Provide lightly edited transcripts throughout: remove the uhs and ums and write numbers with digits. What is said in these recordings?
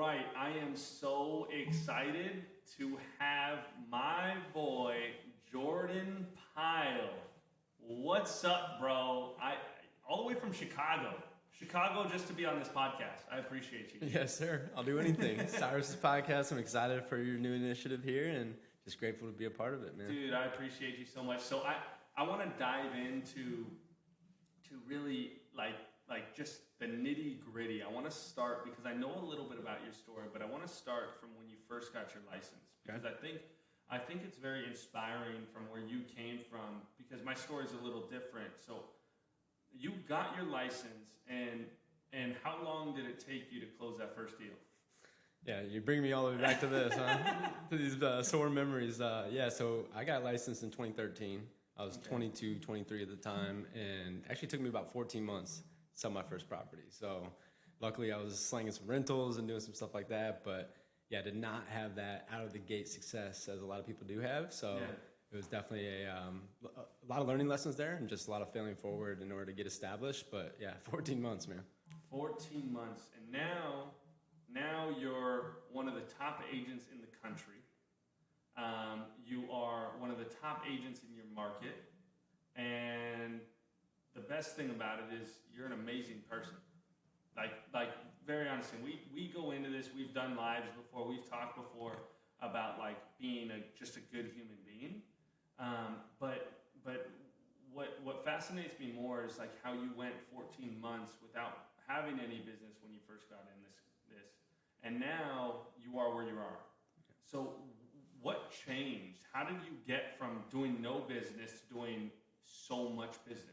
right, I am so excited to have my boy Jordan Pyle. What's up, bro? All the way from Chicago just to be on this podcast. I appreciate you. Yes, sir. I'll do anything. Cyrus Podcast. I'm excited for your new initiative here, and just grateful to be a part of it, man. Dude, I appreciate you so much. So I want to dive into really like just the nitty gritty. I want to start because I know a little bit about your story, but I want to start from when you first got your license, because Okay. I think it's very inspiring from where you came from, because my story is a little different. So you got your license, and how long did it take you to close that first deal? Yeah, you bring me all the way back to this, huh? To these sore memories. So I got licensed in 2013. I was 22, 23 at the time, and actually took me about 14 months to sell my first property. So luckily I was slanging some rentals and doing some stuff like that, but yeah, did not have that out of the gate success as a lot of people do have. So it was definitely a lot of learning lessons there, and just a lot of failing forward in order to get established. But yeah, 14 months, man. 14 months, and now you're one of the top agents in the country. You are one of the top agents in your market, and the best thing about it is you're an amazing person. Like very honestly, we go into this. We've done lives before. We've talked before about like being just a good human being. But what fascinates me more is like how you went 14 months without having any business when you first got in this, and now you are where you are. So what changed? How did you get from doing no business to doing so much business?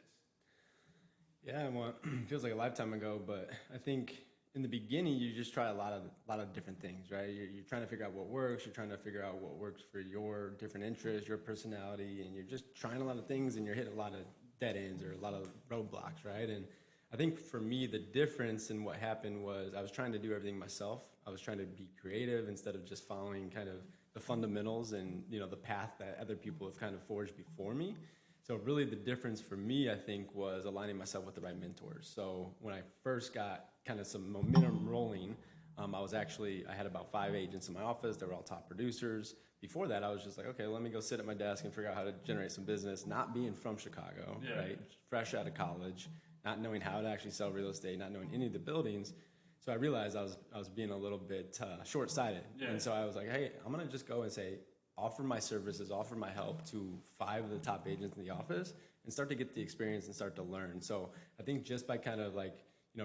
Yeah, well, it feels like a lifetime ago, but I think in the beginning you just try a lot of different things, right? You're trying to figure out what works. You're trying to figure out what works for your different interests, your personality, and you're just trying a lot of things, and you're hitting a lot of dead ends or a lot of roadblocks, right? And I think for me, the difference in what happened was I was trying to do everything myself. I was trying to be creative instead of just following kind of the fundamentals and, the path that other people have kind of forged before me. So really the difference for me, I think, was aligning myself with the right mentors. So when I first got kind of some momentum rolling, I had about 5 agents in my office. They were all top producers. Before that, I was just like, okay, let me go sit at my desk and figure out how to generate some business, not being from Chicago, right? Fresh out of college, not knowing how to actually sell real estate, not knowing any of the buildings. So I realized I was being a little bit short-sighted. Yeah. And so I was like, hey, I'm going to just go and say, offer my services, offer my help to 5 of the top agents in the office and start to get the experience and start to learn. So I think just by kind of like,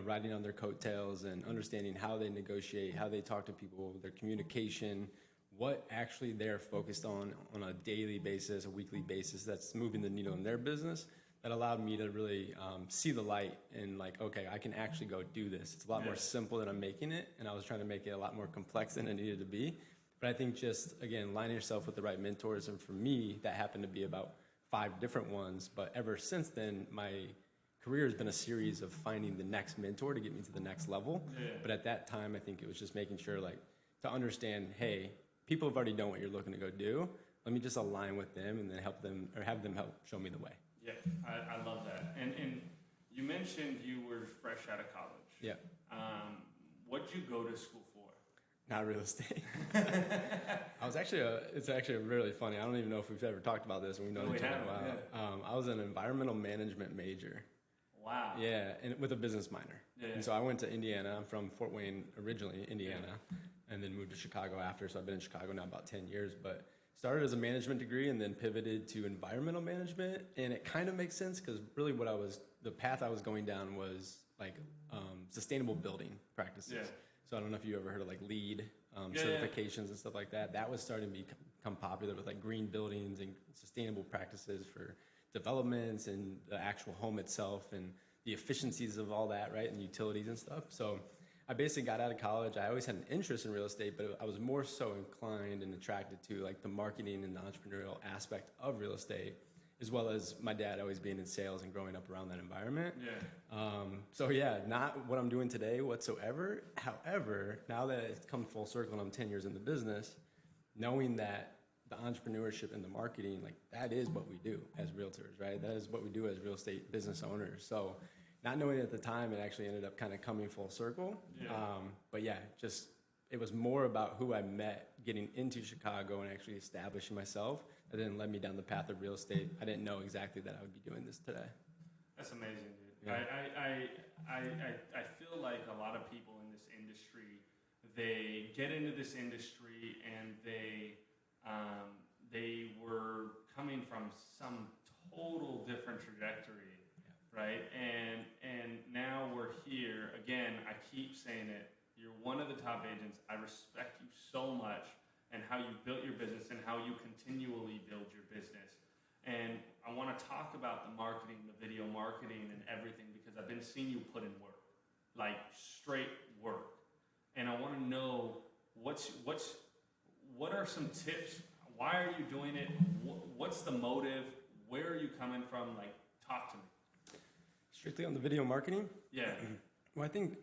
riding on their coattails and understanding how they negotiate, how they talk to people, their communication, what actually they're focused on a daily basis, a weekly basis that's moving the needle in their business, that allowed me to really see the light and like, okay, I can actually go do this. It's a lot more simple than I'm making it, and I was trying to make it a lot more complex than it needed to be. But I think just, again, lining yourself with the right mentors, and for me, that happened to be about 5 different ones. But ever since then, my career has been a series of finding the next mentor to get me to the next level. Yeah. But at that time, I think it was just making sure, like, to understand, hey, people have already done what you're looking to go do. Let me just align with them and then help them, or have them help show me the way. Yeah, I love that. And you mentioned you were fresh out of college. Yeah. What'd you go to school for? Not real estate. It's actually really funny. I don't even know if we've ever talked about this, and we've known each other a while. Yeah. I was an environmental management major. Wow. Yeah, and with a business minor. Yeah. And so I went to Indiana. I'm from Fort Wayne originally, Indiana, and then moved to Chicago after. So I've been in Chicago now about 10 years, but started as a management degree and then pivoted to environmental management. And it kind of makes sense because really the path I was going down was like sustainable building practices. Yeah. So I don't know if you ever heard of like LEED certifications and stuff like that. That was starting to become popular with like green buildings and sustainable practices for developments and the actual home itself and the efficiencies of all that, right? And utilities and stuff. So I basically got out of college. I always had an interest in real estate, but I was more so inclined and attracted to like the marketing and the entrepreneurial aspect of real estate, as well as my dad always being in sales and growing up around that environment. Yeah. Not what I'm doing today whatsoever. However, now that it's come full circle and I'm 10 years in the business, knowing that the entrepreneurship and the marketing, like that is what we do as realtors, right? That is what we do as real estate business owners. So not knowing it at the time, it actually ended up kind of coming full circle. Yeah. But yeah, just it was more about who I met getting into Chicago and actually establishing myself. That then led me down the path of real estate. I didn't know exactly that I would be doing this today. That's amazing, dude. Yeah. I feel like a lot of people in this industry, they get into this industry and they were coming from some total different trajectory, right? And now we're here again. I keep saying it. You're one of the top agents. I respect you so much and how you built your business and how you continually build your business. And I want to talk about the marketing, the video marketing and everything, because I've been seeing you put in work, like straight work. And I want to know what are some tips? Why are you doing it? What's the motive? Where are you coming from? Like, talk to me. Strictly on the video marketing? Yeah. Well, I think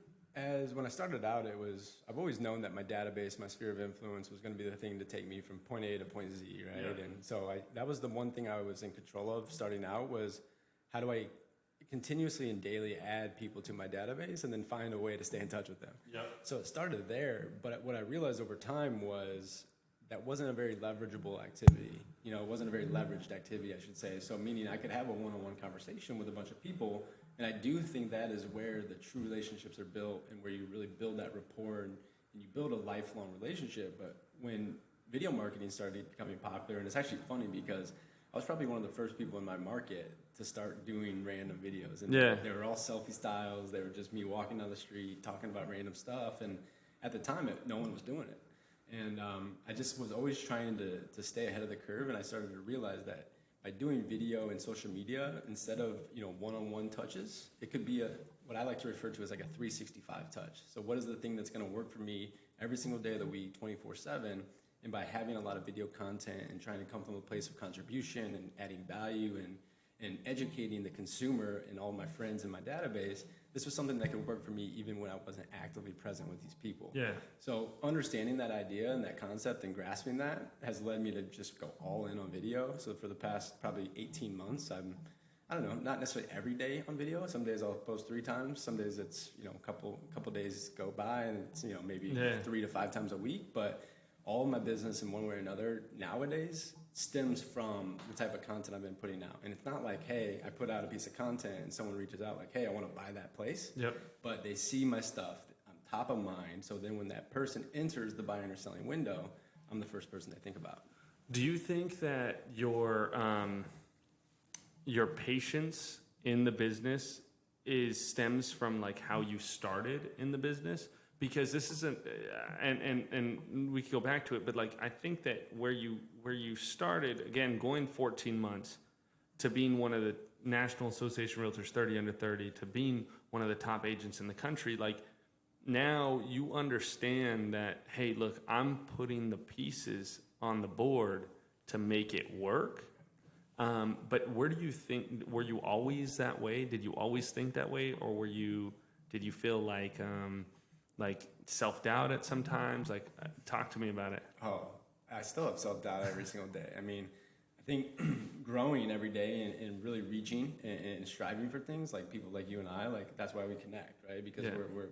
when I started out, I've always known that my database, my sphere of influence was going to be the thing to take me from point A to point Z, right? Yeah. And so that was the one thing I was in control of starting out was how do I continuously and daily add people to my database and then find a way to stay in touch with them. Yep. So it started there, but what I realized over time was that wasn't a very leverageable activity. It wasn't a very leveraged activity, I should say. So meaning I could have a one-on-one conversation with a bunch of people, and I do think that is where the true relationships are built and where you really build that rapport and you build a lifelong relationship. But when video marketing started becoming popular, and it's actually funny because I was probably one of the first people in my market to start doing random videos. And they were all selfie styles. They were just me walking down the street, talking about random stuff. And at the time, no one was doing it. And I just was always trying to stay ahead of the curve. And I started to realize that by doing video and social media, instead of one-on-one touches, it could be what I like to refer to as like a 365 touch. So what is the thing that's going to work for me every single day of the week, 24/7? And by having a lot of video content and trying to come from a place of contribution and adding value and educating the consumer and all my friends in my database, this was something that could work for me even when I wasn't actively present with these people. Yeah. So understanding that idea and that concept and grasping that has led me to just go all in on video. So for the past probably 18 months, I don't know, not necessarily every day on video. Some days I'll post 3 times. Some days it's, a couple days go by and it's, maybe 3 to 5 times a week. But all of my business in one way or another nowadays stems from the type of content I've been putting out. And it's not like, hey, I put out a piece of content and someone reaches out like, hey, I want to buy that place. Yep. But they see my stuff, I'm top of mind. So then when that person enters the buying or selling window, I'm the first person they think about. Do you think that your patience in the business stems from like how you started in the business? Because this isn't, and we can go back to it, but like I think that where you started, again, going 14 months to being one of the National Association of Realtors 30 under 30 to being one of the top agents in the country, like now you understand that, hey, look, I'm putting the pieces on the board to make it work. But where do you think, were you always that way? Did you always think that way? Or did you feel like self-doubt at sometimes? Like, talk to me about it. Oh, I still have self-doubt every single day. I mean, I think growing every day and really reaching and striving for things like people like you and I, like that's why we connect, right? Because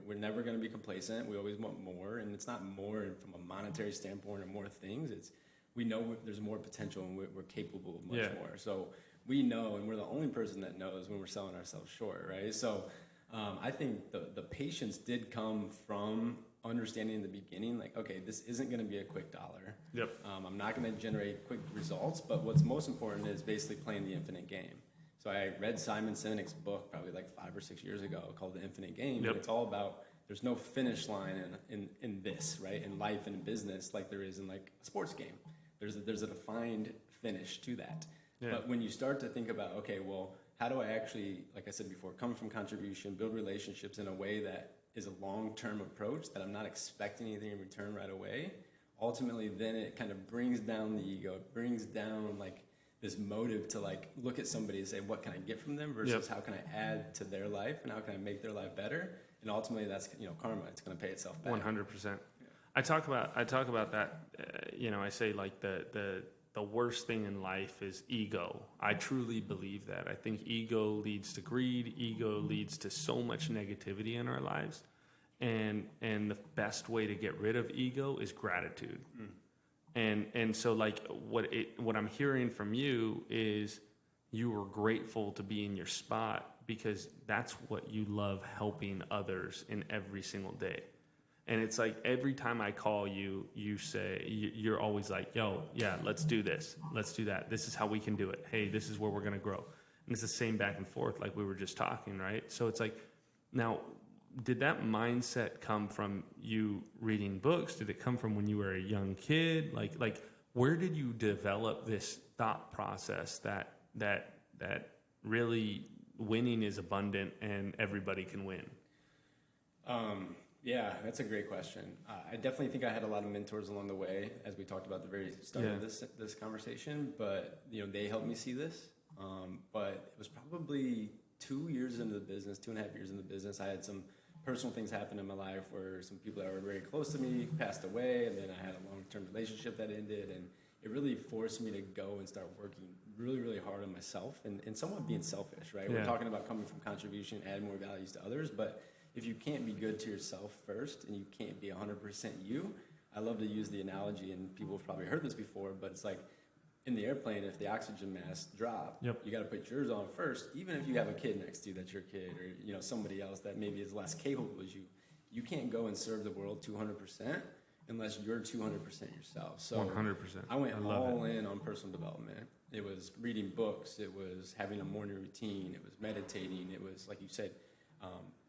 we're never going to be complacent. We always want more, and it's not more from a monetary standpoint or more things. It's we know there's more potential and we're capable of much more. So we know, and we're the only person that knows when we're selling ourselves short, right? So I think the patience did come from understanding in the beginning, like, okay, this isn't going to be a quick dollar. Yep. I'm not going to generate quick results, but what's most important is basically playing the infinite game. So I read Simon Sinek's book probably like 5 or 6 years ago called The Infinite Game. Yep. And it's all about there's no finish line in this, right? In life and in business like there is in like a sports game. There's a defined finish to that. Yeah. But when you start to think about, okay, well, how do I actually, like I said before, come from contribution, build relationships in a way that is a long-term approach that I'm not expecting anything in return right away, ultimately then it kind of brings down the ego. It brings down like this motive to like look at somebody and say, what can I get from them versus how can I add to their life and how can I make their life better? And ultimately that's, karma. It's going to pay itself back. 100%. I talk about that, I say like the worst thing in life is ego. I truly believe that. I think ego leads to greed. Ego leads to so much negativity in our lives. and the best way to get rid of ego is gratitude. And so like what I'm hearing from you is you were grateful to be in your spot because that's what you love, helping others in every single day. And it's like every time I call you, you say, you're always like, yo, yeah, let's do this. Let's do that. This is how we can do it. Hey, this is where we're going to grow. And it's the same back and forth like we were just talking, right? So it's like, now, did that mindset come from you reading books? Did it come from when you were a young kid? Like where did you develop this thought process that really winning is abundant and everybody can win? Yeah, that's a great question. I definitely think I had a lot of mentors along the way, as we talked about at the very start of this conversation. But they helped me see this. But it was probably 2 years into the business, 2.5 years into the business. I had some personal things happen in my life where some people that were very close to me passed away, and then I had a long-term relationship that ended, and it really forced me to go and start working really, really hard on myself and somewhat being selfish, right? Yeah. We're talking about coming from contribution, add more values to others, but if you can't be good to yourself first and you can't be 100% you, I love to use the analogy, and people have probably heard this before, but it's like in the airplane, if the oxygen masks drop, you got to put yours on first, even if you have a kid next to you that's your kid, or somebody else that maybe is less capable as you. You can't go and serve the world 200% unless you're 200% yourself. So 100%. I went all in on personal development. It was reading books. It was having a morning routine. It was meditating. It was, like you said,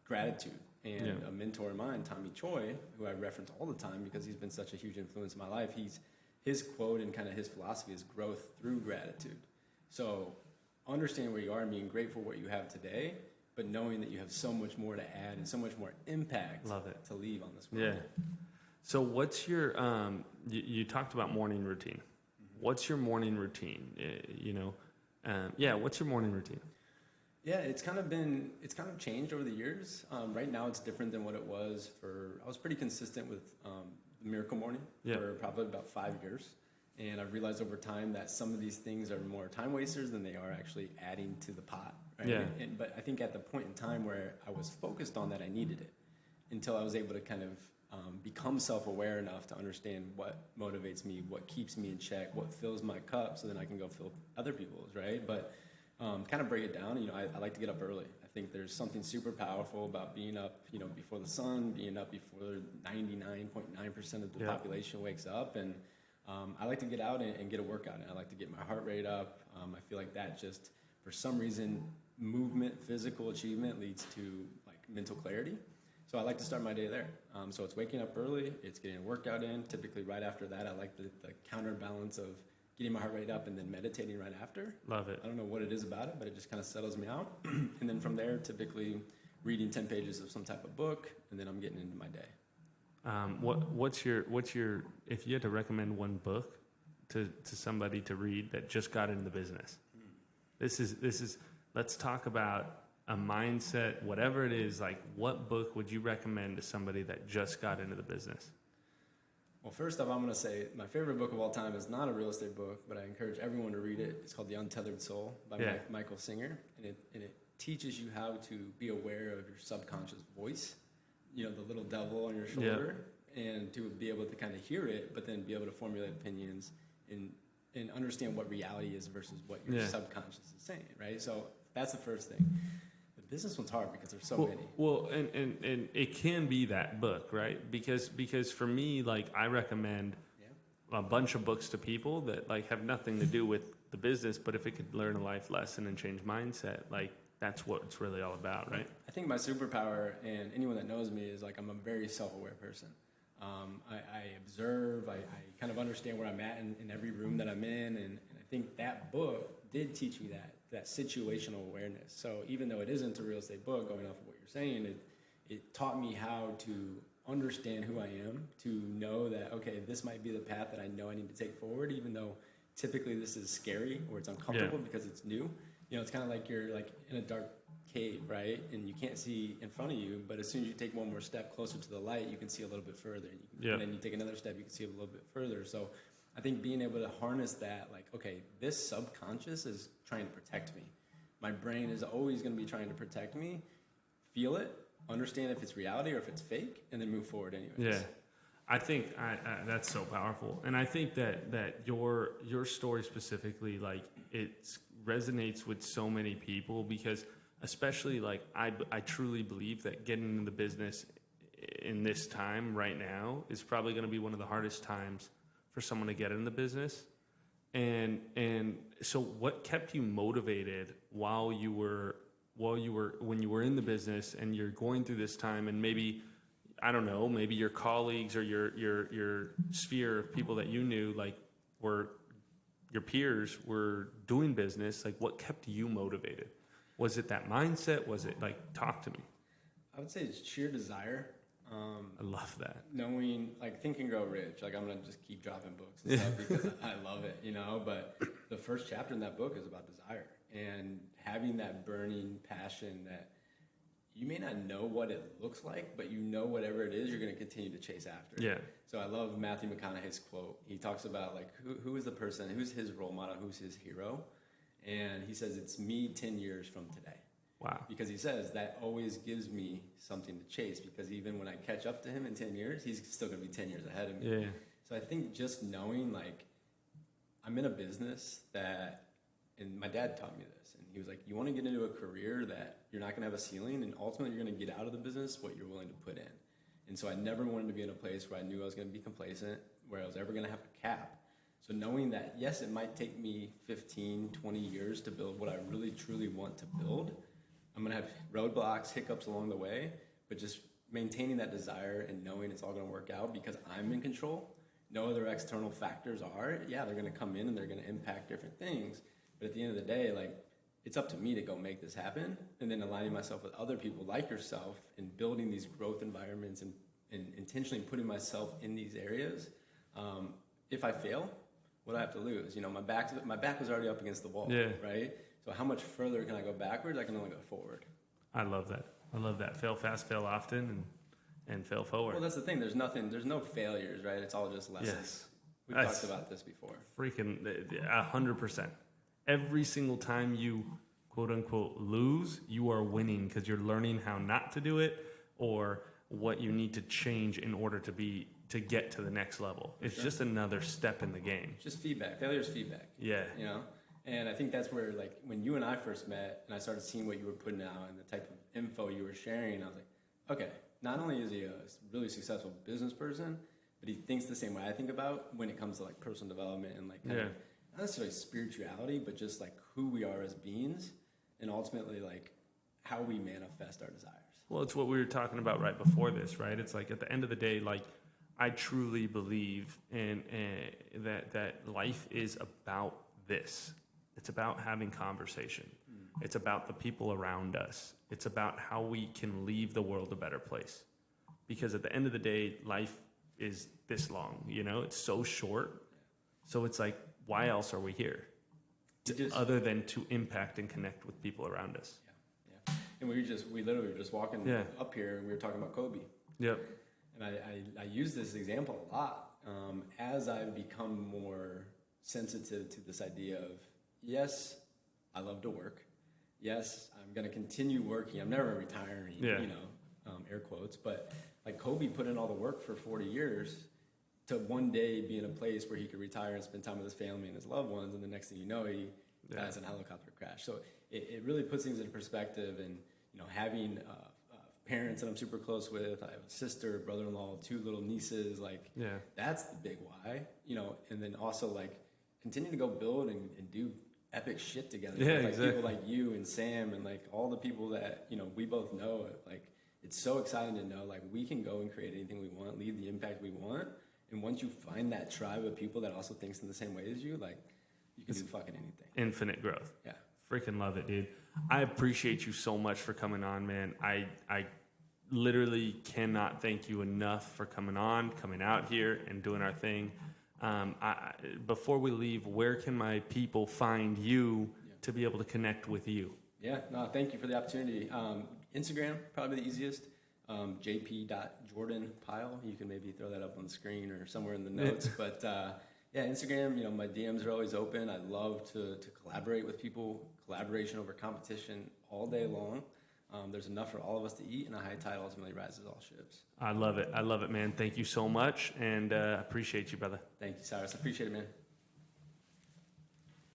gratitude. And a mentor of mine, Tommy Choi, who I reference all the time because he's been such a huge influence in my life, his quote and kind of his philosophy is growth through gratitude. So understanding where you are and being grateful for what you have today, but knowing that you have so much more to add and so much more impact to leave on this world. Yeah. So what's your, you talked about morning routine. Mm-hmm. What's your morning routine? What's your morning routine? Yeah, it's kind of changed over the years. Right now it's different than what it was I was pretty consistent with the Miracle Morning for probably about 5 years. And I've realized over time that some of these things are more time wasters than they are actually adding to the pot. Right? Yeah. But I think at the point in time where I was focused on that, I needed it until I was able to kind of become self-aware enough to understand what motivates me, what keeps me in check, what fills my cup, so then I can go fill other people's, right? But kind of break it down, I like to get up early. I think there's something super powerful about being up, before the sun, being up before 99.9% of the population wakes up. And I like to get out and get a workout, and I like to get my heart rate up. I feel like that just, for some reason, movement, physical achievement leads to like mental clarity. So I like to start my day there. So it's waking up early, it's getting a workout in. Typically right after that, I like the counterbalance of getting my heart rate up and then meditating right after. Love it. I don't know what it is about it, but it just kind of settles me out. And then from there, typically reading 10 pages of some type of book, and then I'm getting into my day. What's your if you had to recommend one book to somebody to read that just got into the business? This is let's talk about a mindset, whatever it is. Like, what book would you recommend to somebody that just got into the business? Well, first off, I'm going to say my favorite book of all time is not a real estate book, but I encourage everyone to read it. It's called The Untethered Soul by Michael Singer, and it teaches you how to be aware of your subconscious voice, the little devil on your shoulder, and to be able to kind of hear it, but then be able to formulate opinions and understand what reality is versus what your subconscious is saying, right? So that's the first thing. The business one's hard because there's so many. Well, and it can be that book, right? Because for me, like, I recommend a bunch of books to people that like have nothing to do with the business, but if it could learn a life lesson and change mindset, like, that's what it's really all about, right? I think my superpower, and anyone that knows me, is like I'm a very self-aware person. I observe, I kind of understand where I'm at in every room that I'm in, and I think that book did teach me that situational awareness. So even though it isn't a real estate book, going off of what you're saying, it taught me how to understand who I am, to know that, okay, this might be the path that I know I need to take forward, even though typically this is scary or it's uncomfortable because it's new. It's kind of like you're like in a dark cave, right? And you can't see in front of you, but as soon as you take one more step closer to the light, you can see a little bit further. And then you take another step, you can see a little bit further. So I think being able to harness that, like, okay, this subconscious is trying to protect me. My brain is always going to be trying to protect me. Feel it, understand if it's reality or if it's fake, and then move forward anyways. Yeah. I think that's so powerful. And I think that your story specifically, like, it resonates with so many people because especially, like, I truly believe that getting into the business in this time right now is probably going to be one of the hardest times for someone to get in the business. And so what kept you motivated when you were in the business and you're going through this time, and maybe, I don't know, maybe your colleagues or your sphere of people that you knew, like, were your peers were doing business, like, what kept you motivated? Was it that mindset? Was it, like, talk to me? I would say it's sheer desire. I love that. Knowing, like, Think and Grow Rich, like, I'm going to just keep dropping books and stuff because I love it, you know, but the first chapter in that book is about desire and having that burning passion that you may not know what it looks like, but you know whatever it is, you're going to continue to chase after. Yeah. So I love Matthew McConaughey's quote. He talks about, like, who is the person, who's his role model, who's his hero? And he says, it's me 10 years from today. Wow. Because he says that always gives me something to chase, because even when I catch up to him in 10 years, he's still going to be 10 years ahead of me. Yeah. So I think just knowing, like, I'm in a business that, and my dad taught me this, and he was like, you want to get into a career that you're not going to have a ceiling, and ultimately you're going to get out of the business what you're willing to put in. And so I never wanted to be in a place where I knew I was going to be complacent, where I was ever going to have a cap. So knowing that, yes, it might take me 15, 20 years to build what I really, truly want to build. I'm going to have roadblocks, hiccups along the way, but just maintaining that desire and knowing it's all going to work out because I'm in control. No other external factors are. Yeah, they're going to come in and they're going to impact different things. But at the end of the day, like, it's up to me to go make this happen, and then aligning myself with other people like yourself and building these growth environments and intentionally putting myself in these areas. If I fail, what do I have to lose? You know, my back was already up against the wall, right? So how much further can I go backwards? I can only go forward. I love that. I love that. Fail fast, fail often, and fail forward. Well, that's the thing. There's no failures, right? It's all just lessons. Yes. We've talked about this before. Freaking 100%. Every single time you, quote unquote, lose, you are winning because you're learning how not to do it or what you need to change in order to get to the next level. It's just another step in the game. It's just feedback. Failure is feedback. Yeah. You know? And I think that's where, like, when you and I first met and I started seeing what you were putting out and the type of info you were sharing, I was like, okay, not only is he a really successful business person, but he thinks the same way I think about when it comes to, like, personal development and, like, kind of, not necessarily spirituality, but just, like, who we are as beings and ultimately, like, how we manifest our desires. Well, it's what we were talking about right before this, right? It's like, at the end of the day, like, I truly believe in that life is about this. It's about having conversation. It's about the people around us. It's about how we can leave the world a better place. Because at the end of the day, life is this long, you know? It's so short. So it's like, why else are we here? Other than to impact and connect with people around us. Yeah. And we literally were just walking up here and we were talking about Kobe. Yep. And I use this example a lot as I've become more sensitive to this idea of, yes, I love to work. Yes, I'm going to continue working. I'm never retiring, you know, air quotes. But, like, Kobe put in all the work for 40 years to one day be in a place where he could retire and spend time with his family and his loved ones. And the next thing you know, he dies in a helicopter crash. So it really puts things into perspective. And, you know, having parents that I'm super close with, I have a sister, brother-in-law, 2 little nieces, like, that's the big why, you know. And then also, like, continue to go build and do epic shit together. Like, exactly. People like you and Sam and, like, all the people that, you know, we both know. Like, it's so exciting to know, like, we can go and create anything we want, leave the impact we want. And once you find that tribe of people that also thinks in the same way as you, like, you can do fucking anything. Infinite growth. Yeah. Freaking love it, dude. I appreciate you so much for coming on, man. I literally cannot thank you enough for coming on, coming out here and doing our thing. Before we leave, where can my people find you to be able to connect with you? Yeah, no, thank you for the opportunity. Instagram, probably the easiest. jp.jordanpyle. You can maybe throw that up on the screen or somewhere in the notes. But yeah, Instagram, you know, my DMs are always open. I love to collaborate with people. Collaboration over competition all day long. there's enough for all of us to eat, and a high tide ultimately rises all ships. I love it, man. Thank you so much, and appreciate you, brother. Thank you, Cyrus. I appreciate it, man.